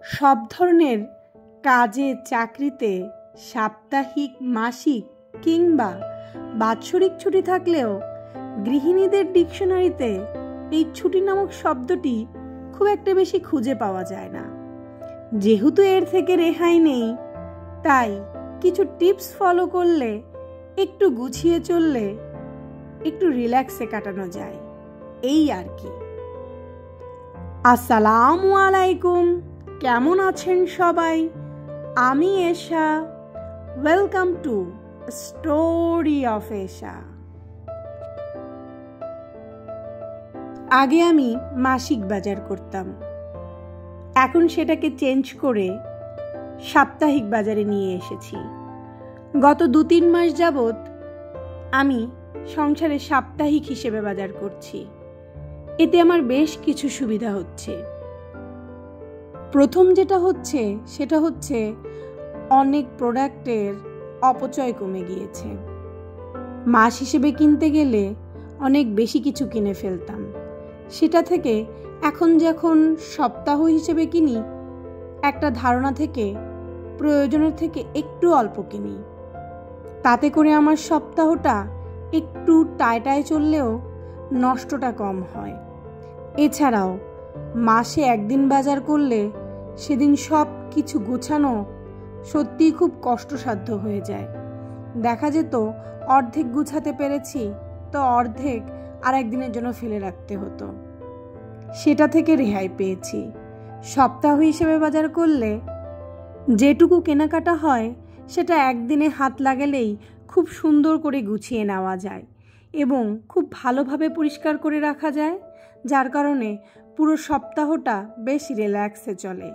সব ধরনের কাজে, চাকরিতে সাপ্তাহিক, মাসিক কিংবা বাৎসরিক ছুটি থাকলেও গৃহিণীদের ডিকশনারিতে এই ছুটি নামক শব্দটি খুব একটা বেশি খুঁজে পাওয়া যায় না। যেহেতু এর থেকে রেহাই নেই, তাই কিছু টিপস ফলো করলে, একটু গুছিয়ে চললে একটু রিল্যাক্সে কাটানো যায়, এই আর কি। আসসালামু আলাইকুম, কেমন আছেন সবাই? আমি এশা। ওয়েলকাম টু স্টোরি অফ এশা। আগে আমি মাসিক বাজার করতাম, এখন সেটাকে চেঞ্জ করে সাপ্তাহিক বাজারে নিয়ে এসেছি। গত 2-3 মাস যাবৎ আমি সংসারে সাপ্তাহিক হিসেবে বাজার করছি। এতে আমার বেশ কিছু সুবিধা হচ্ছে। প্রথম যেটা হচ্ছে সেটা হচ্ছে অনেক প্রোডাক্টের অপচয় কমে গিয়েছে। মাস হিসেবে কিনতে গেলে অনেক বেশি কিছু কিনে ফেলতাম, সেটা থেকে এখন যখন সপ্তাহ হিসেবে কিনি, একটা ধারণা থেকে প্রয়োজনের থেকে একটু অল্প কিনি। তাতে করে আমার সপ্তাহটা একটু টায় চললেও নষ্টটা কম হয়। এছাড়াও মাসে একদিন বাজার করলে সেদিন সব কিছু গোছানো সত্যিই খুব কষ্টসাধ্য হয়ে যায়। দেখা যেত অর্ধেক গুছাতে পেরেছি, তো অর্ধেক আর একদিনের জন্য ফেলে রাখতে হতো। সেটা থেকে রেহাই পেয়েছি। সপ্তাহ হিসেবে বাজার করলে যেটুকু কেনাকাটা হয় সেটা একদিনে হাত লাগালেই খুব সুন্দর করে গুছিয়ে নেওয়া যায় এবং খুব ভালোভাবে পরিষ্কার করে রাখা যায়, যার কারণে পুরো সপ্তাহটা বেশ রিল্যাক্সে চলে।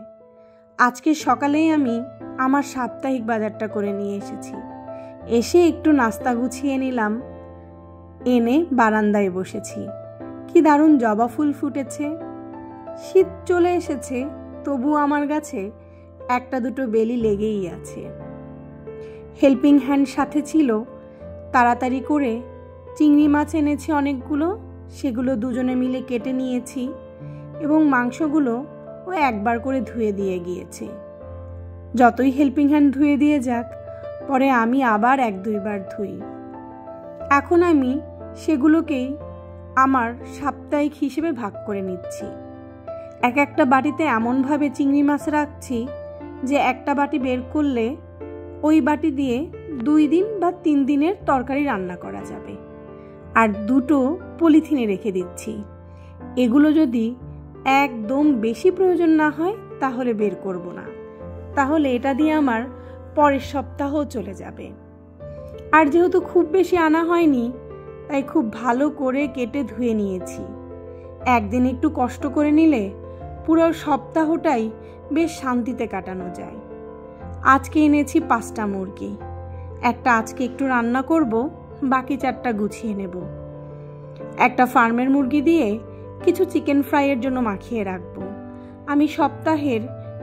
আজকে সকালেই আমি আমার সাপ্তাহিক বাজারটা করে নিয়ে এসেছি। এসে একটু নাস্তা গুছিয়ে নিলাম, এনে বারান্দায় বসেছি। কি দারুণ জবা ফুল ফুটেছে। শীত চলে এসেছে, তবু আমার গাছে একটা দুটো বেলি লেগেই আছে। হেল্পিং হ্যান্ড সাথে ছিল, তাড়াতাড়ি করে চিংড়ি মাছ এনেছি অনেকগুলো, সেগুলো দুজনে মিলে কেটে নিয়েছি এবং মাংসগুলো ও একবার করে ধুয়ে দিয়ে গিয়েছে। যতই হেল্পিং হ্যান্ড ধুয়ে দিয়ে যাক, পরে আমি আবার 1-2 বার ধুই। এখন আমি সেগুলোকেই আমার সাপ্তাহিক হিসেবে ভাগ করে নিচ্ছি। একটা বাটিতে এমনভাবে চিংড়ি মাছ রাখছি যে একটা বাটি বের করলে ওই বাটি দিয়ে 2 দিন বা 3 দিনের তরকারি রান্না করা যাবে। আর 2টো পলিথিনে রেখে দিচ্ছি। এগুলো যদি একদম বেশি প্রয়োজন না হয় তাহলে বের করব না, তাহলে এটা দিয়ে আমার পরের সপ্তাহও চলে যাবে। আর যেহেতু খুব বেশি আনা হয়নি, তাই খুব ভালো করে কেটে ধুয়ে নিয়েছি। একদিন একটু কষ্ট করে নিলে পুরো সপ্তাহটাই বেশ শান্তিতে কাটানো যায়। আজকে এনেছি 5টা মুরগি। একটা আজকে একটু রান্না করব, বাকি 4টা গুছিয়ে নেব। একটা ফার্মের মুরগি দিয়ে কিছু চিকেন ফ্রাইয়ের জন্য মাখিয়ে রাখবো। আমি সপ্তাহের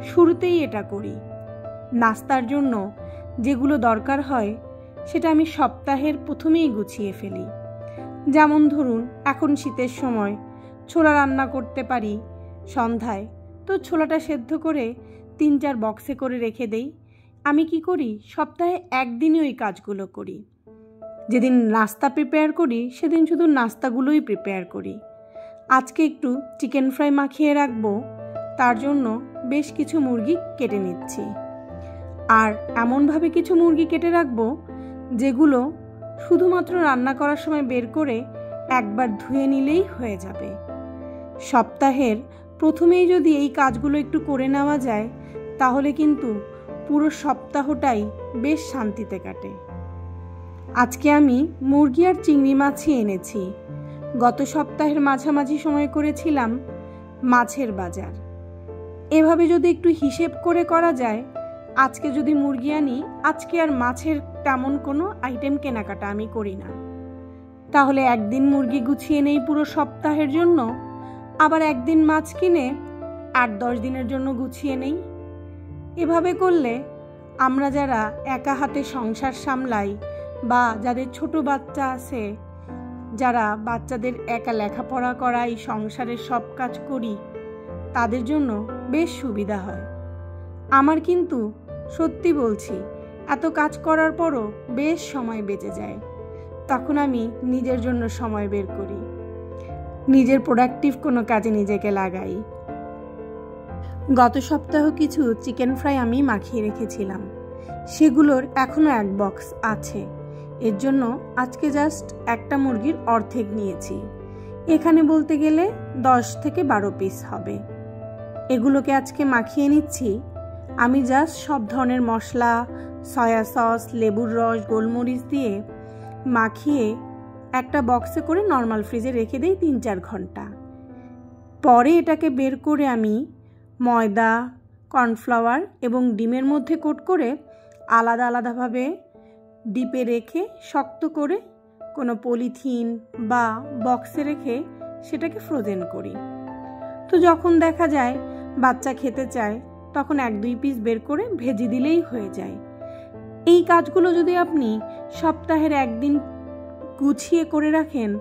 শুরুতেই এটা করি। নাস্তার জন্য যেগুলো দরকার হয় সেটা আমি সপ্তাহের প্রথমেই গুছিয়ে ফেলি। যেমন ধরুন, এখন শীতের সময় ছোলা রান্না করতে পারি সন্ধ্যায়, তো ছোলাটা সেদ্ধ করে 3-4 বক্সে করে রেখে দেই। আমি কি করি, সপ্তাহে একদিনই ওই কাজগুলো করি। যেদিন নাস্তা প্রিপেয়ার করি সেদিন শুধু নাস্তাগুলোই প্রিপেয়ার করি। আজকে একটু চিকেন ফ্রাই মাখিয়ে রাখবো, তার জন্য বেশ কিছু মুরগি কেটে নিচ্ছি। আর এমনভাবে কিছু মুরগি কেটে রাখবো যেগুলো শুধুমাত্র রান্না করার সময় বের করে একবার ধুয়ে নিলেই হয়ে যাবে। সপ্তাহের প্রথমেই যদি এই কাজগুলো একটু করে নেওয়া যায়, তাহলে কিন্তু পুরো সপ্তাহটাই বেশ শান্তিতে কাটে। আজকে আমি মুরগি আর চিংড়ি মাছই এনেছি। গত সপ্তাহের মাঝামাঝি সময় করেছিলাম মাছের বাজার। এভাবে যদি একটু হিসেব করে করা যায়, আজকে যদি মুরগি আনি, আজকে আর মাছের তেমন কোনো আইটেম কেনাকাটা আমি করি না। তাহলে একদিন মুরগি গুছিয়ে নেই পুরো সপ্তাহের জন্য, আবার একদিন মাছ কিনে 8-10 দিনের জন্য গুছিয়ে নেই। এভাবে করলে আমরা যারা একা হাতে সংসার সামলাই বা যাদের ছোট বাচ্চা আছে, যারা বাচ্চাদের একা লেখাপড়া করাই, সংসারের সব কাজ করি, তাদের জন্য বেশ সুবিধা হয়। আমার কিন্তু সত্যি বলছি, এত কাজ করার পরও বেশ সময় বেঁচে যায়। তখন আমি নিজের জন্য সময় বের করি, নিজের প্রোডাক্টিভ কোনো কাজে নিজেকে লাগাই। গত সপ্তাহ কিছু চিকেন ফ্রাই আমি মাখিয়ে রেখেছিলাম, সেগুলোর এখনও এক বক্স আছে। এর জন্য আজকে জাস্ট একটা মুরগির অর্ধেক নিয়েছি। এখানে বলতে গেলে 10 থেকে 12 পিস হবে। এগুলোকে আজকে মাখিয়ে নিচ্ছি। আমি জাস্ট সব ধরনের মশলা, সয়া সস, লেবুর রস, গোলমরিচ দিয়ে মাখিয়ে একটা বক্সে করে নর্মাল ফ্রিজে রেখে দিই 3-4 ঘন্টা। পরে এটাকে বের করে আমি ময়দা, কর্নফ্লাওয়ার এবং ডিমের মধ্যে কোট করে আলাদা আলাদাভাবে ডিপে রেখে শক্ত করে কোনো পলিথিন বা বক্সে রেখে সেটাকে ফ্রোজেন করি। তো যখন দেখা যায় বাচ্চা খেতে চায়, তখন 1-2 পিস বের করে ভেজে দিলেই হয়ে যায়। এই কাজগুলো যদি আপনি সপ্তাহের একদিন গুছিয়ে করে রাখেন,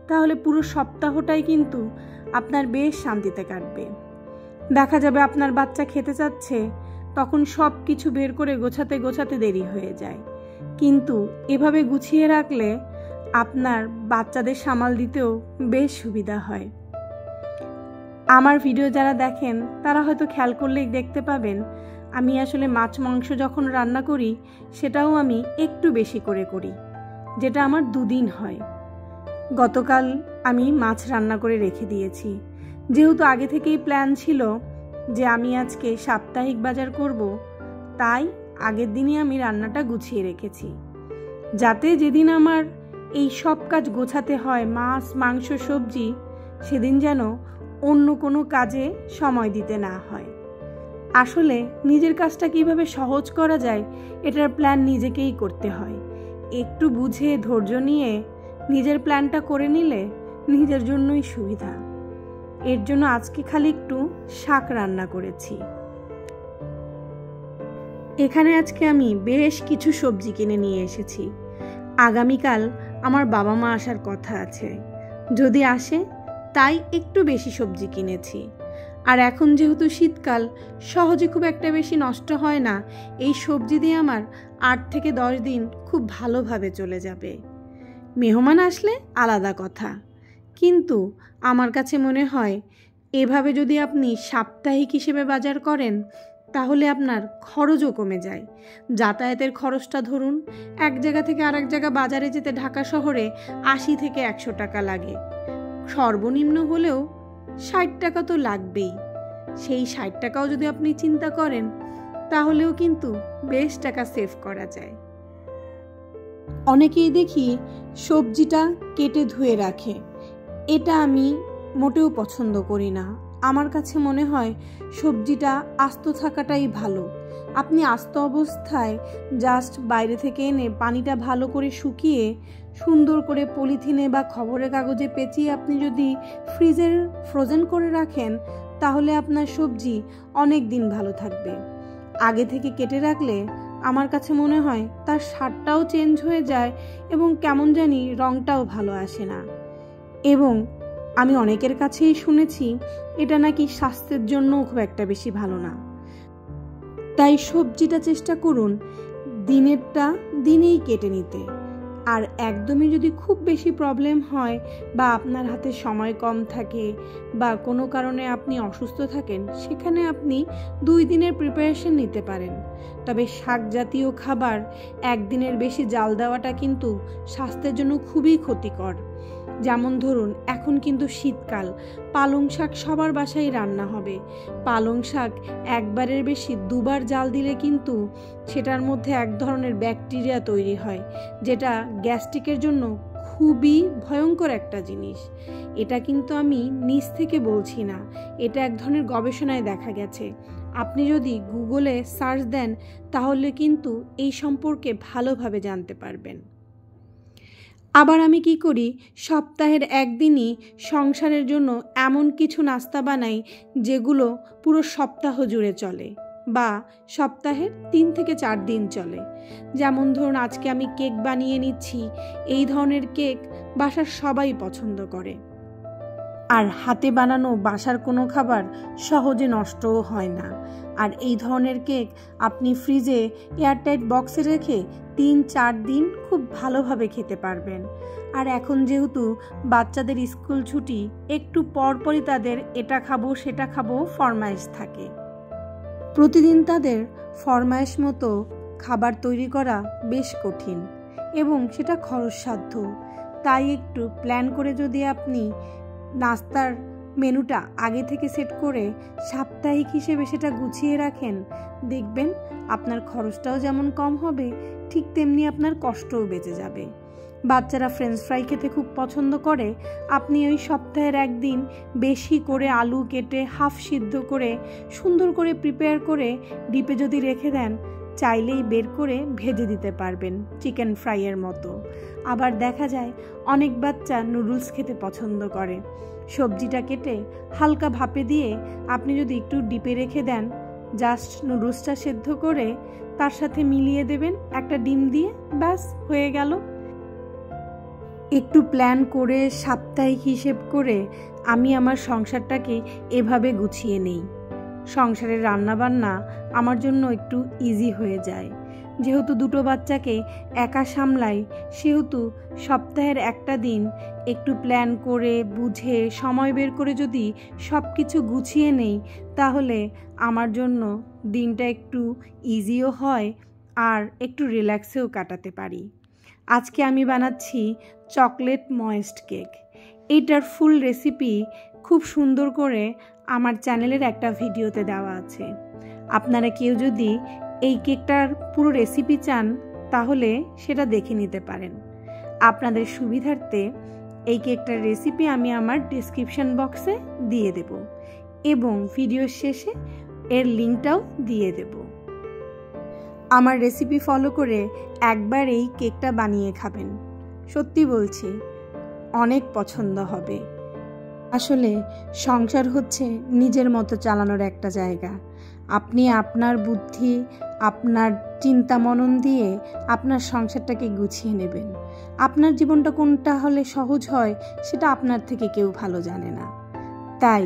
তাহলে পুরো সপ্তাহটাই কিন্তু আপনার বেশ শান্তিতে কাটবে। দেখা যাবে আপনার বাচ্চা খেতে চাচ্ছে, তখন সব কিছু বের করে গোছাতে গোছাতে দেরি হয়ে যায়। কিন্তু এভাবে গুছিয়ে রাখলে আপনার বাচ্চাদের সামাল দিতেও বেশ সুবিধা হয়। আমার ভিডিও যারা দেখেন তারা হয়তো খেয়াল করলেই দেখতে পাবেন, আমি আসলে মাছ মাংস যখন রান্না করি সেটাও আমি একটু বেশি করে করি, যেটা আমার 2 দিন হয়। গতকাল আমি মাছ রান্না করে রেখে দিয়েছি, যেহেতু আগে থেকেই প্ল্যান ছিল যে আমি আজকে সাপ্তাহিক বাজার করব, তাই আগের দিনই আমি রান্নাটা গুছিয়ে রেখেছি, যাতে যেদিন আমার এই সব কাজ গোছাতে হয়, মাছ মাংস সবজি, সেদিন যেন অন্য কোনো কাজে সময় দিতে না হয়। আসলে নিজের কাজটা কিভাবে সহজ করা যায় এটার প্ল্যান নিজেকেই করতে হয়। একটু বুঝে ধৈর্য নিয়ে নিজের প্ল্যানটা করে নিলে নিজের জন্যই সুবিধা। এর জন্য আজকে খালি একটু শাক রান্না করেছি। এখানে আজকে আমি বেশ কিছু সবজি কিনে নিয়ে এসেছি। আগামীকাল আমার বাবা মা আসার কথা আছে, যদি আসে তাই একটু বেশি সবজি কিনেছি। আর এখন যেহেতু শীতকাল, সহজে খুব একটা বেশি নষ্ট হয় না। এই সবজি দিয়ে আমার 8 থেকে 10 দিন খুব ভালোভাবে চলে যাবে। মেহমান আসলে আলাদা কথা, কিন্তু আমার কাছে মনে হয় এভাবে যদি আপনি সাপ্তাহিক হিসেবে বাজার করেন তাহলে আপনার খরচও কমে যায়। যাতায়াতের খরচটা ধরুন, এক জায়গা থেকে আরেক জায়গা বাজারে যেতে ঢাকা শহরে 80 থেকে 100 টাকা লাগে, সর্বনিম্ন হলেও 60 টাকা তো লাগবেই। সেই 60 টাকাও যদি আপনি চিন্তা করেন তাহলেও কিন্তু বেশ টাকা সেভ করা যায়। অনেকেই দেখি সবজিটা কেটে ধুয়ে রাখে, এটা আমি মোটেও পছন্দ করি না। আমার কাছে মনে হয় সবজিটা আস্ত থাকাটাই ভালো। আপনি আস্ত অবস্থায় জাস্ট বাইরে থেকে এনে পানিটা ভালো করে শুকিয়ে সুন্দর করে পলিথিনে বা খবরের কাগজে পেঁচিয়ে আপনি যদি ফ্রিজে ফ্রোজেন করে রাখেন, তাহলে আপনার সবজি অনেক দিন ভালো থাকবে। আগে থেকে কেটে রাখলে আমার কাছে মনে হয় তার স্বাদটাও চেঞ্জ হয়ে যায় এবং কেমন জানি রঙটাও ভালো আসে না। এবং আমি অনেকের কাছেই শুনেছি এটা নাকি স্বাস্থ্যের জন্যও খুব একটা বেশি ভালো না। তাই সবজিটা চেষ্টা করুন দিনেরটা দিনেই কেটে নিতে। আর একদমই যদি খুব বেশি প্রবলেম হয় বা আপনার হাতে সময় কম থাকে বা কোনো কারণে আপনি অসুস্থ থাকেন, সেখানে আপনি 2 দিনের প্রিপারেশন নিতে পারেন। তবে শাক জাতীয় খাবার একদিনের বেশি জাল দেওয়াটা কিন্তু স্বাস্থ্যের জন্য খুবই ক্ষতিকর। যেমন ধরুন এখন কিন্তু শীতকাল, পালং শাক সবার বাসায় রান্না হবে। পালং শাক একবারের বেশি 2 বার জাল দিলে কিন্তু সেটার মধ্যে এক ধরনের ব্যাকটেরিয়া তৈরি হয়, যেটা গ্যাস্ট্রিকের জন্য খুবই ভয়ঙ্কর একটা জিনিস। এটা কিন্তু আমি নিজ থেকে বলছি না, এটা এক ধরনের গবেষণায় দেখা গেছে। আপনি যদি গুগলে সার্চ দেন তাহলে কিন্তু এই সম্পর্কে ভালোভাবে জানতে পারবেন। আবার আমি কি করি, সপ্তাহের একদিনই সংসারের জন্য এমন কিছু নাস্তা বানাই যেগুলো পুরো সপ্তাহ জুড়ে চলে বা সপ্তাহের 3 থেকে 4 দিন চলে। যেমন ধরুন আজকে আমি কেক বানিয়ে নিচ্ছি, এই ধরনের কেক বাসার সবাই পছন্দ করে। আর হাতে বানানো বাসার কোনো খাবার সহজে নষ্টও হয় না। আর এই ধরনের কেক আপনি ফ্রিজে এয়ারটাইট বক্সে রেখে 3-4 দিন খুব ভালোভাবে খেতে পারবেন। আর এখন যেহেতু বাচ্চাদের স্কুল ছুটি, একটু পরপরই তাদের এটা খাবো সেটা খাবো ফরমায়েশ থাকে। প্রতিদিন তাদের ফরমায়েশ মতো খাবার তৈরি করা বেশ কঠিন এবং সেটা খরচসাধ্য। তাই একটু প্ল্যান করে যদি আপনি নাস্তার মেনুটা আগে থেকে সেট করে সাপ্তাহিক হিসেবে সেটা গুছিয়ে রাখেন, দেখবেন আপনার খরচটাও যেমন কম হবে, ঠিক তেমনি আপনার কষ্টও বেঁচে যাবে। বাচ্চারা ফ্রেঞ্চ ফ্রাই খেতে খুব পছন্দ করে। আপনি ওই সপ্তাহের একদিন বেশি করে আলু কেটে হাফ সিদ্ধ করে সুন্দর করে প্রিপেয়ার করে ডিপে যদি রেখে দেন, চাইলেই বের করে ভেজে দিতে পারবেন চিকেন ফ্রাইয়ের মতো। আবার দেখা যায় অনেক বাচ্চা নুডলস খেতে পছন্দ করে। সবজিটা কেটে হালকা ভাপে দিয়ে আপনি যদি একটু ডিপে রেখে দেন, জাস্ট নুডলসটা সেদ্ধ করে তার সাথে মিলিয়ে দেবেন একটা ডিম দিয়ে, ব্যাস হয়ে গেল। একটু প্ল্যান করে সাপ্তাহিক হিসেব করে আমি আমার সংসারটাকে এভাবে গুছিয়ে নেই। সংসারের রান্নাবান্না আমার জন্য একটু ইজি হয়ে যায়। যেহেতু দুটো বাচ্চাকে একা সামলাই, সেহেতু সপ্তাহের একটা দিন একটু প্ল্যান করে বুঝে সময় বের করে যদি সব কিছু গুছিয়ে নেই, তাহলে আমার জন্য দিনটা একটু ইজিও হয় আর একটু রিল্যাক্সেও কাটাতে পারি। আজকে আমি বানাচ্ছি চকলেট ময়েস্ট কেক। এইটার ফুল রেসিপি খুব সুন্দর করে আমার চ্যানেলের একটা ভিডিওতে দেওয়া আছে। আপনারা কেউ যদি এই কেকটার পুরো রেসিপি চান তাহলে সেটা দেখে নিতে পারেন। আপনাদের সুবিধার্থে এই কেকটার রেসিপি আমি আমার ডেসক্রিপশন বক্সে দিয়ে দেব এবং ভিডিওর শেষে এর লিঙ্কটাও দিয়ে দেব। আমার রেসিপি ফলো করে একবার এই কেকটা বানিয়ে খাবেন, সত্যি বলছি অনেক পছন্দ হবে। আসলে সংসার হচ্ছে নিজের মতো চালানোর একটা জায়গা। আপনি আপনার বুদ্ধি, আপনার চিন্তা মনন দিয়ে আপনার সংসারটাকে গুছিয়ে নেবেন। আপনার জীবনটা কোনটা হলে সহজ হয় সেটা আপনার থেকে কেউ ভালো জানে না। তাই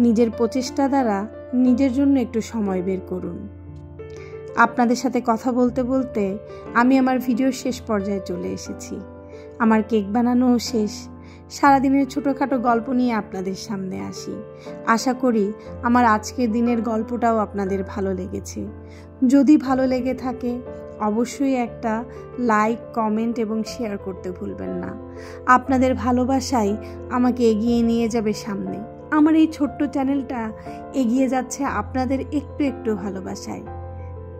নিজের প্রচেষ্টা দ্বারা নিজের জন্য একটু সময় বের করুন। আপনাদের সাথে কথা বলতে বলতে আমি আমার ভিডিওর শেষ পর্যায়ে চলে এসেছি। আমার কেক বানানোও শেষ। সারাদিনের ছোটোখাটো গল্প নিয়ে আপনাদের সামনে আসি। আশা করি আমার আজকের দিনের গল্পটাও আপনাদের ভালো লেগেছে। যদি ভালো লেগে থাকে অবশ্যই একটা লাইক, কমেন্ট এবং শেয়ার করতে ভুলবেন না। আপনাদের ভালোবাসাই আমাকে এগিয়ে নিয়ে যাবে সামনে। আমার এই ছোট্ট চ্যানেলটা এগিয়ে যাচ্ছে আপনাদের একটু একটু ভালোবাসায়।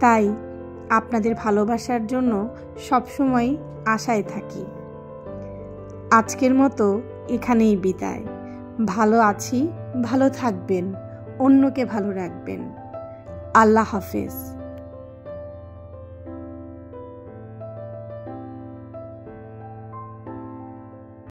তাই আপনাদের ভালোবাসার জন্য সবসময় আশায় থাকি। আজকের মতো এখানেই বিদায়। ভালো আছি, ভালো থাকবেন, অন্যকে ভালো রাখবেন। আল্লাহ হাফেজ।